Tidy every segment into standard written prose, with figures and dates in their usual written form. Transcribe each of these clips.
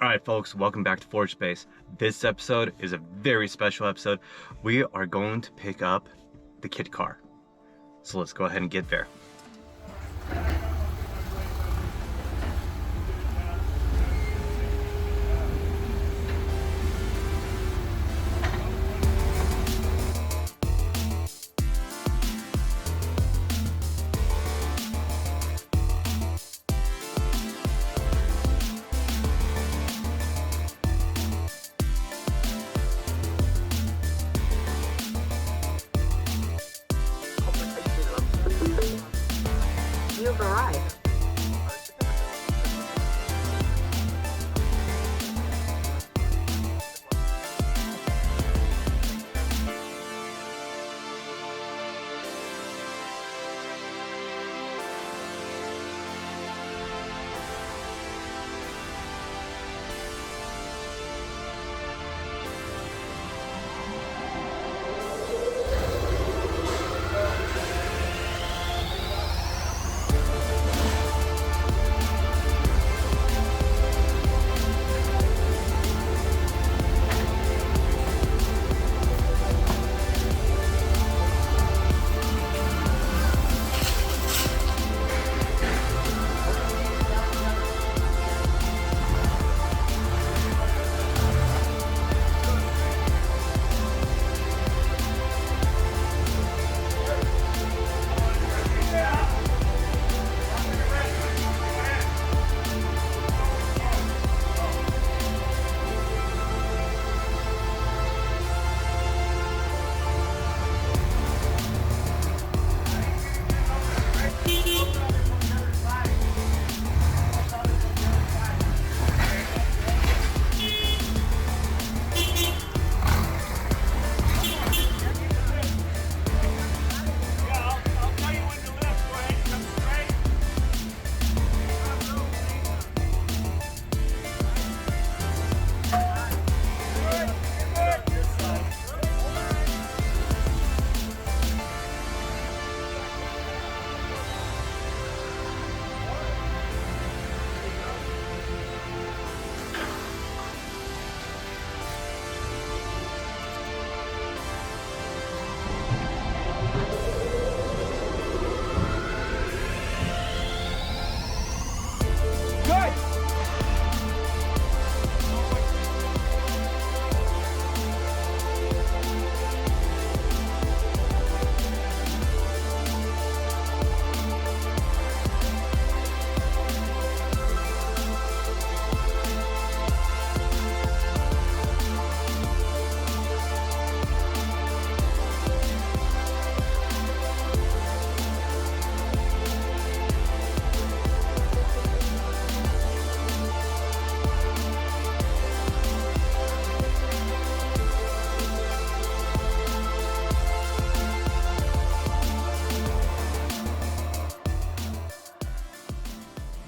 Alright folks, welcome back to Forge Space. This episode is a very special episode. We are going to pick up the Kit Car. So let's go ahead and get there. You've arrived.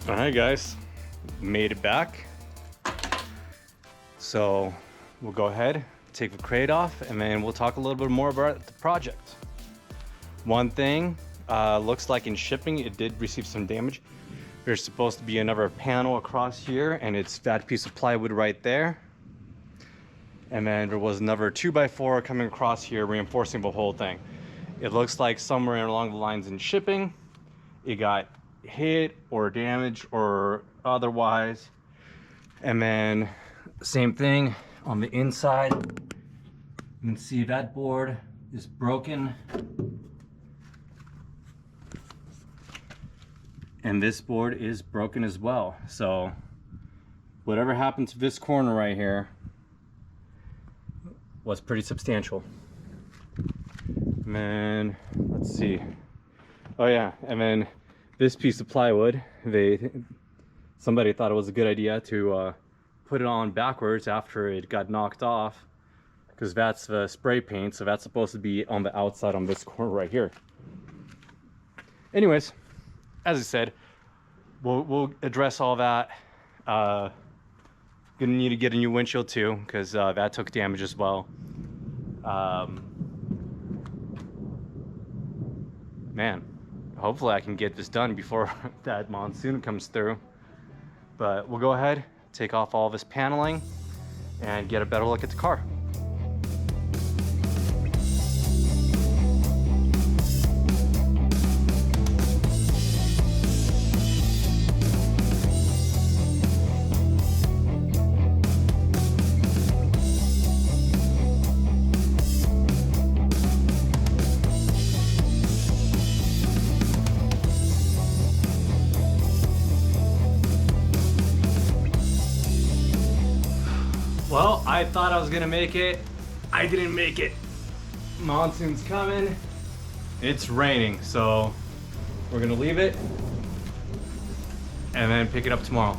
Alright guys, made it back. So we'll go ahead, take the crate off, and then we'll talk a little bit more about the project. One thing, looks like in shipping it did receive some damage. There's supposed to be another panel across here, and it's that piece of plywood right there. And then there was another 2x4 coming across here reinforcing the whole thing. It looks like somewhere along the lines in shipping it got hit or damaged or otherwise. And then same thing on the inside. You can see that board is broken, and this board is broken as well. So whatever happened to this corner right here was pretty substantial. And then let's see, oh yeah, and then this piece of plywood, somebody thought it was a good idea to put it on backwards after it got knocked off, because that's the spray paint, so that's supposed to be on the outside on this corner right here. Anyways, as I said, we'll address all that. Gonna need to get a new windshield too, because that took damage as well. Man, hopefully I can get this done before that monsoon comes through. But we'll go ahead, take off all of his paneling, and get a better look at the car. Well, I thought I was gonna make it. I didn't make it. Monsoon's coming. It's raining, so we're gonna leave it and then pick it up tomorrow.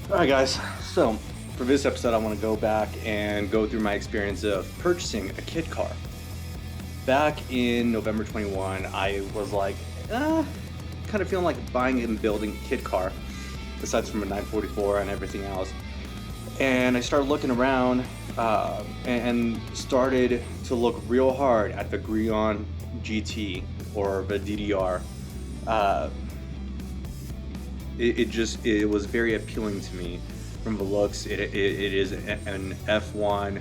Alright guys, so for this episode I want to go back and go through my experience of purchasing a kit car. Back in November 21, I was like, kind of feeling like buying and building a kit car, besides from a 944 and everything else. And I started looking around and started to look real hard at the Grullon GT or the DDR. It was very appealing to me from the looks. It is an F1,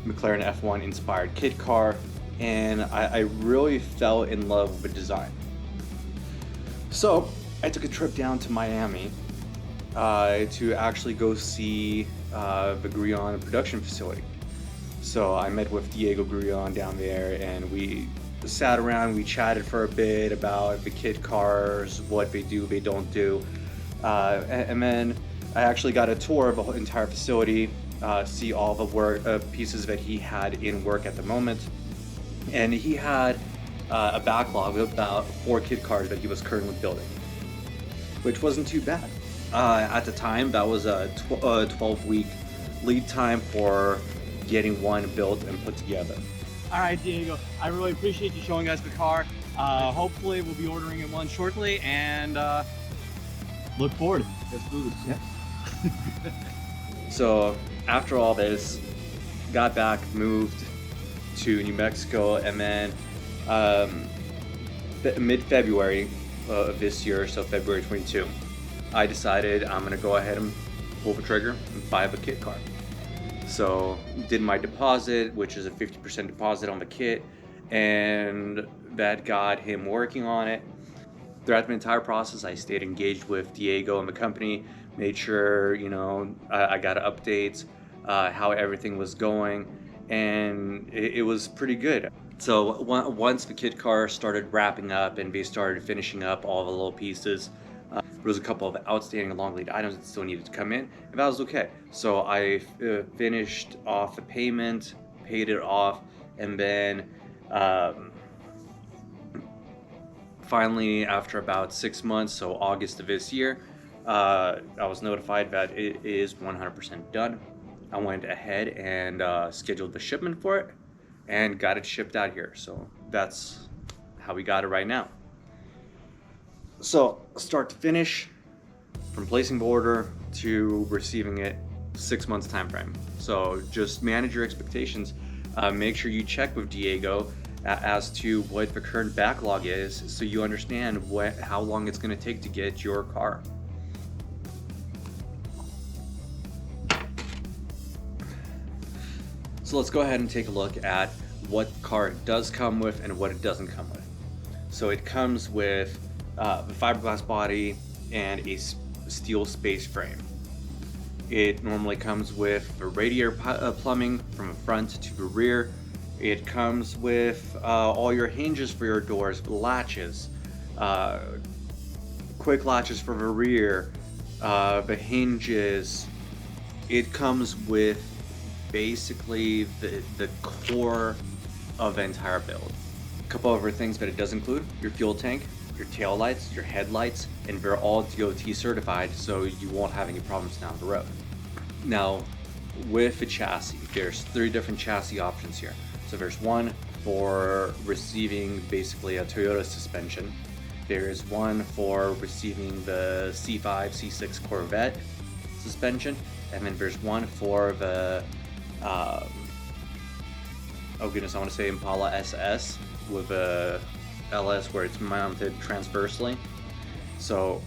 McLaren F1 inspired kit car, and I really fell in love with the design. So I took a trip down to Miami to actually go see the Grullon production facility. So I met with Diego Grullon down there, and we sat around, we chatted for a bit about the kit cars, what they do, they don't do, and then I actually got a tour of the entire facility, see all the work pieces that he had in work at the moment, and he had a backlog of about 4 kit cars that he was currently building, which wasn't too bad. At the time, that was a 12-week lead time for getting one built and put together. All right, Diego, I really appreciate you showing us the car. Hopefully we'll be ordering one shortly, and look forward. Let's do this. Yeah. So after all this, got back, moved to New Mexico, and then mid-February of this year, so February 22, I decided I'm gonna go ahead and pull the trigger and buy a kit car. So did my deposit, which is a 50% deposit on the kit, and that got him working on it. Throughout the entire process, I stayed engaged with Diego and the company, made sure, you know, I got updates, how everything was going, and it was pretty good. So once the kit car started wrapping up and they started finishing up all the little pieces, there was a couple of outstanding long lead items that still needed to come in, and that was okay. So I finished off the payment, paid it off, and then finally, after about 6 months, so August of this year, I was notified that it is 100% done. I went ahead and scheduled the shipment for it and got it shipped out here. So that's how we got it right now. So start to finish, from placing the order to receiving it, 6 months time frame. So just manage your expectations. Make sure you check with Diego as to what the current backlog is, so you understand how long it's going to take to get your car. So let's go ahead and take a look at what car it does come with and what it doesn't come with. So it comes with the fiberglass body and a steel space frame. It normally comes with the radiator plumbing from the front to the rear. It comes with all your hinges for your doors, latches, quick latches for the rear, the hinges. It comes with basically the core of the entire build. A couple other things that it does include: your fuel tank, your tail lights, your headlights, and they're all DOT certified, so you won't have any problems down the road. Now, with the chassis, there's 3 different chassis options here. So there's one for receiving basically a Toyota suspension. There's one for receiving the C5, C6 Corvette suspension, and then there's one for the oh goodness, I want to say Impala SS with a LS where it's mounted transversely. So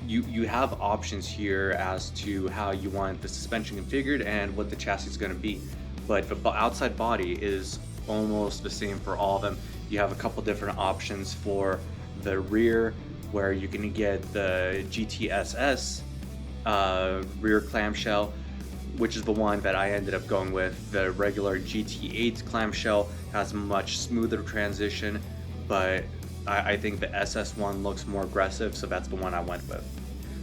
you have options here as to how you want the suspension configured and what the chassis is going to be, but the outside body is almost the same for all of them. You have a couple different options for the rear, where you can get the GT SS rear clamshell, which is the one that I ended up going with. The regular GT8 clamshell has a much smoother transition, but I think the SS one looks more aggressive, so that's the one I went with.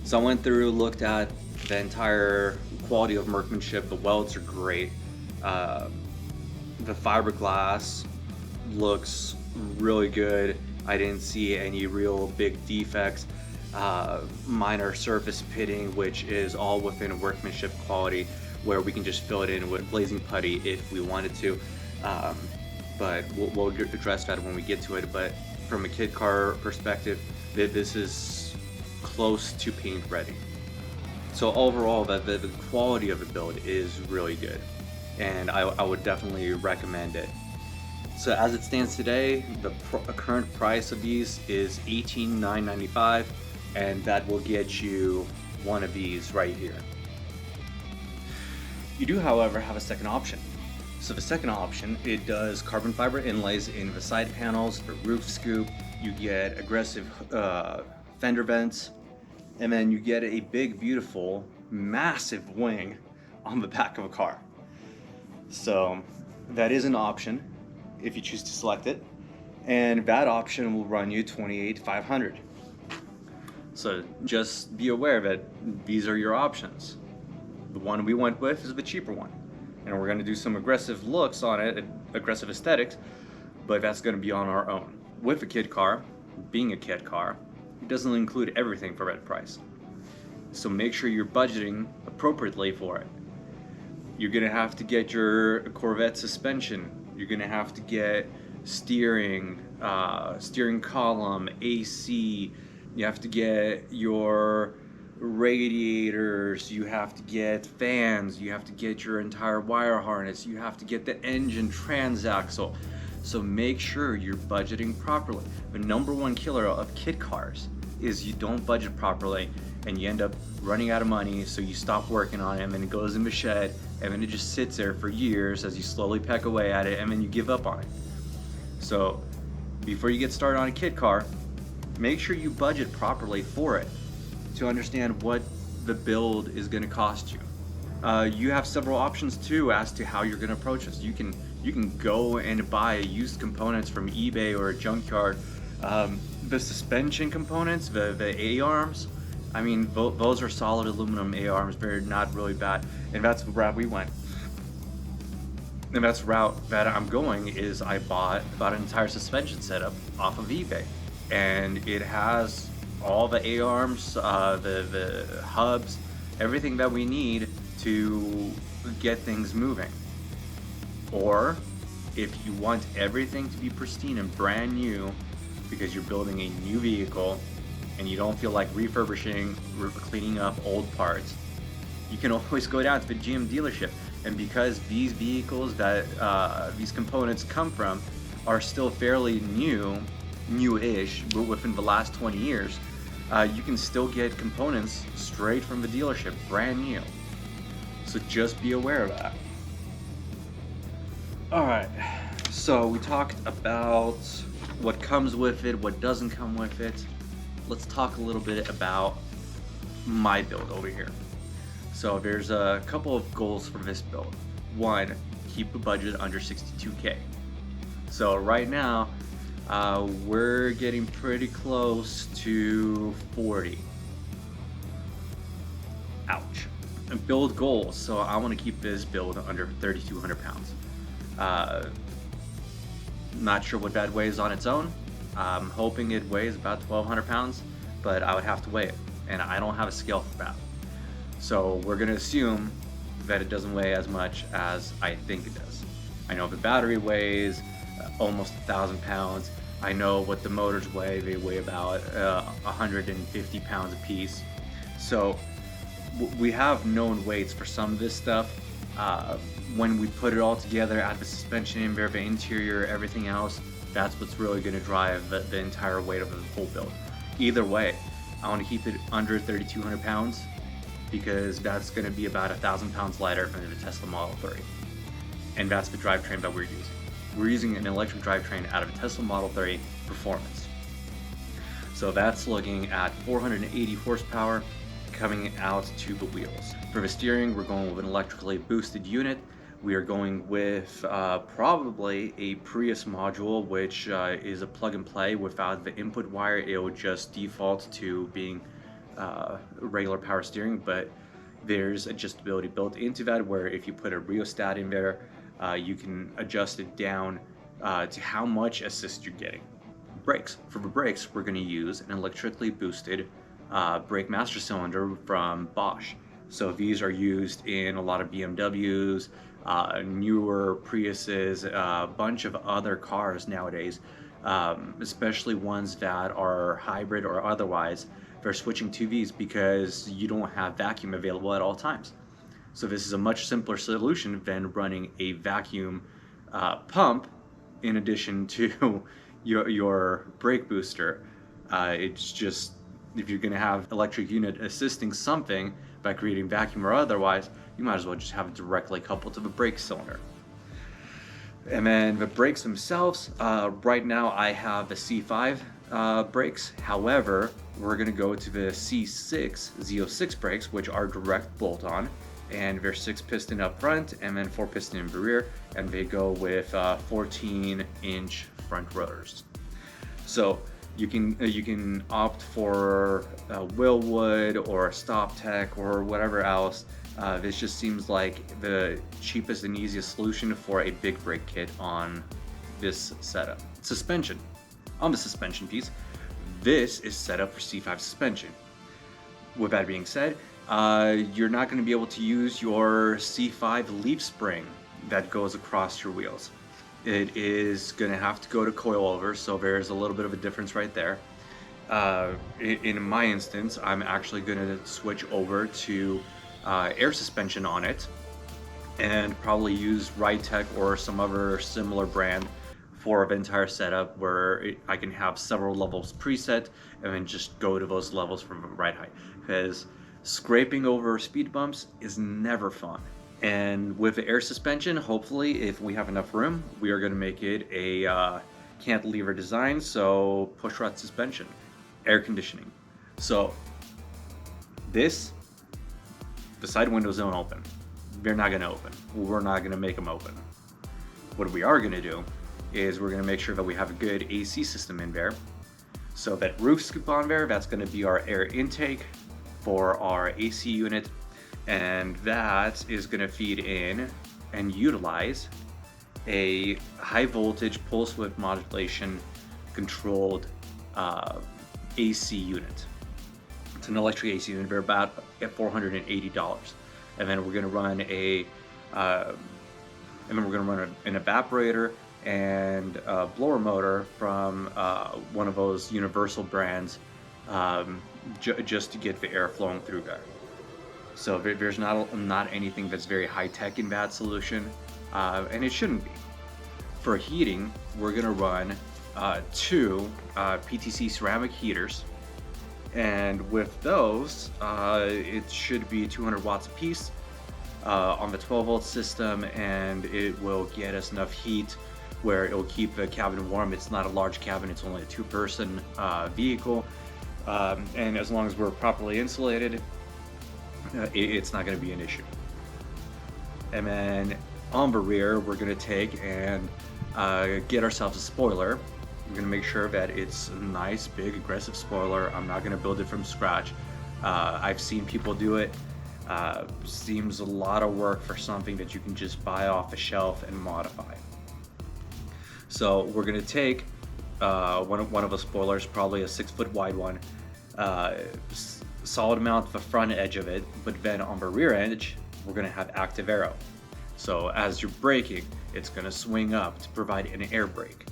So I went through, looked at the entire quality of workmanship. The welds are great. The fiberglass looks really good. I didn't see any real big defects. Minor surface pitting, which is all within workmanship quality, where we can just fill it in with glazing putty if we wanted to. But we'll address that when we get to it. But from a Kit Car perspective, this is close to paint ready. So overall, the quality of the build is really good, and I would definitely recommend it. So as it stands today, the current price of these is $18,995, and that will get you one of these right here. You do, however, have a second option. So the second option, it does carbon fiber inlays in the side panels, the roof scoop, you get aggressive fender vents, and then you get a big, beautiful, massive wing on the back of a car. So that is an option if you choose to select it, and that option will run you $28,500. So just be aware that these are your options. The one we went with is the cheaper one, and we're going to do some aggressive looks on it, aggressive aesthetics, but that's going to be on our own. With a Kit Car, being a Kit Car, it doesn't include everything for that price. So make sure you're budgeting appropriately for it. You're going to have to get your Corvette suspension. You're going to have to get steering, steering column, AC. You have to get your radiators, you have to get fans, you have to get your entire wire harness, you have to get the engine transaxle. So make sure you're budgeting properly. The number one killer of Kit Cars is you don't budget properly and you end up running out of money, so you stop working on it and then it goes in the shed and then it just sits there for years as you slowly peck away at it and then you give up on it. So before you get started on a Kit Car, make sure you budget properly for it to understand what the build is going to cost you. You have several options too as to how you're going to approach this. You can go and buy used components from eBay or a junkyard. The suspension components, the A-arms, I mean, those are solid aluminum A-arms. They're not really bad, and that's the route we went. And that's the route that I'm going. Is I bought an entire suspension setup off of eBay, and it has all the A-arms, the hubs, everything that we need to get things moving. Or if you want everything to be pristine and brand new because you're building a new vehicle and you don't feel like refurbishing, cleaning up old parts, you can always go down to the GM dealership. And because these vehicles that these components come from are still fairly newish, within the last 20 years, you can still get components straight from the dealership, brand new. So just be aware of that. Alright, so we talked about what comes with it, what doesn't come with it. Let's talk a little bit about my build over here. So there's a couple of goals for this build. One, keep the budget under $62K. So right now, we're getting pretty close to 40. Ouch. And build goals. So I want to keep this build under 3,200 pounds. Not sure what that weighs on its own. I'm hoping it weighs about 1,200 pounds, but I would have to weigh it, and I don't have a scale for that. So we're going to assume that it doesn't weigh as much as I think it does. I know the battery weighs almost 1,000 pounds. I know what the motors weigh. They weigh about 150 pounds a piece. So we have known weights for some of this stuff. When we put it all together, add the suspension in there, the interior, everything else, that's what's really going to drive the entire weight of the full build. Either way, I want to keep it under 3,200 pounds because that's going to be about 1,000 pounds lighter than the Tesla Model 3. And that's the drivetrain that we're using. We're using an electric drivetrain out of a Tesla Model 3 Performance. So that's looking at 480 horsepower coming out to the wheels. For the steering, we're going with an electrically boosted unit. We are going with probably a Prius module, which is a plug and play. Without the input wire, it will just default to being regular power steering, but there's adjustability built into that where if you put a rheostat in there, you can adjust it down to how much assist you're getting. Brakes. For the brakes, we're going to use an electrically boosted brake master cylinder from Bosch. So these are used in a lot of BMWs, newer Priuses, a bunch of other cars nowadays, especially ones that are hybrid or otherwise. They're switching to these because you don't have vacuum available at all times. So this is a much simpler solution than running a vacuum pump in addition to your brake booster. It's just, if you're going to have electric unit assisting something by creating vacuum or otherwise, you might as well just have it directly coupled to the brake cylinder. And then the brakes themselves, right now I have the C5 brakes. However, we're going to go to the C6 Z06 brakes, which are direct bolt-on, and they're 6-piston up front and then 4-piston in the rear, and they go with 14-inch front rotors. So you can opt for Willwood or StopTech or whatever else. This just seems like the cheapest and easiest solution for a big brake kit on this setup. Suspension. On the suspension piece, this is set up for C5 suspension. With that being said, you're not going to be able to use your C5 leaf spring that goes across your wheels. It is going to have to go to coilover, so there's a little bit of a difference right there. In my instance, I'm actually going to switch over to air suspension on it and probably use Ridetech or some other similar brand for the entire setup where I can have several levels preset and then just go to those levels from the ride height, because scraping over speed bumps is never fun. And with the air suspension, hopefully if we have enough room, we are going to make it a cantilever design, so push rod suspension, air conditioning. So this, the side windows don't open. They're not going to open. We're not going to make them open. What we are going to do is we're going to make sure that we have a good AC system in there. So that roof scoop on there, that's going to be our air intake for our AC unit, and that is going to feed in and utilize a high voltage pulse width modulation controlled AC unit. It's an electric AC unit. They're about at $480, and then we're going to run an evaporator and a blower motor from one of those universal brands, just to get the air flowing through there. So there's not anything that's very high tech in that solution, and it shouldn't be. For heating, we're gonna run 2 PTC ceramic heaters, and with those, it should be 200 watts a piece on the 12-volt system, and it will get us enough heat where it will keep the cabin warm. It's not a large cabin, it's only a 2-person vehicle, and as long as we're properly insulated, it's not going to be an issue. And then on the rear, we're going to take and get ourselves a spoiler. We're going to make sure that it's a nice, big, aggressive spoiler. I'm not going to build it from scratch. I've seen people do it. Seems a lot of work for something that you can just buy off the shelf and modify. So we're going to take one of the spoilers, probably a 6-foot wide one, solid mount the front edge of it, but then on the rear edge, we're going to have active aero. So as you're braking, it's going to swing up to provide an air brake.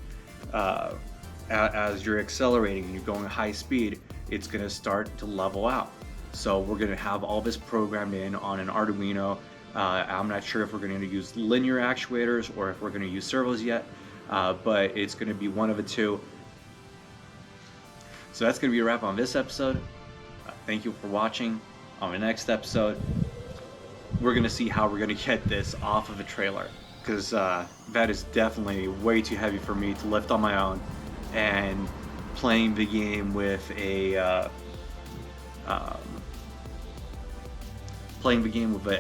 As you're accelerating and you're going at high speed, it's going to start to level out. So we're going to have all this programmed in on an Arduino. I'm not sure if we're going to use linear actuators or if we're going to use servos yet, but it's going to be one of the two. So that's going to be a wrap on this episode. Thank you for watching. On the next episode, we're going to see how we're going to get this off of a trailer, because that is definitely way too heavy for me to lift on my own. And playing the game with an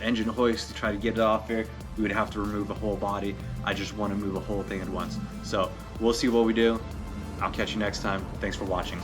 engine hoist to try to get it off there, we would have to remove the whole body. I just want to move the whole thing at once. So we'll see what we do. I'll catch you next time. Thanks for watching.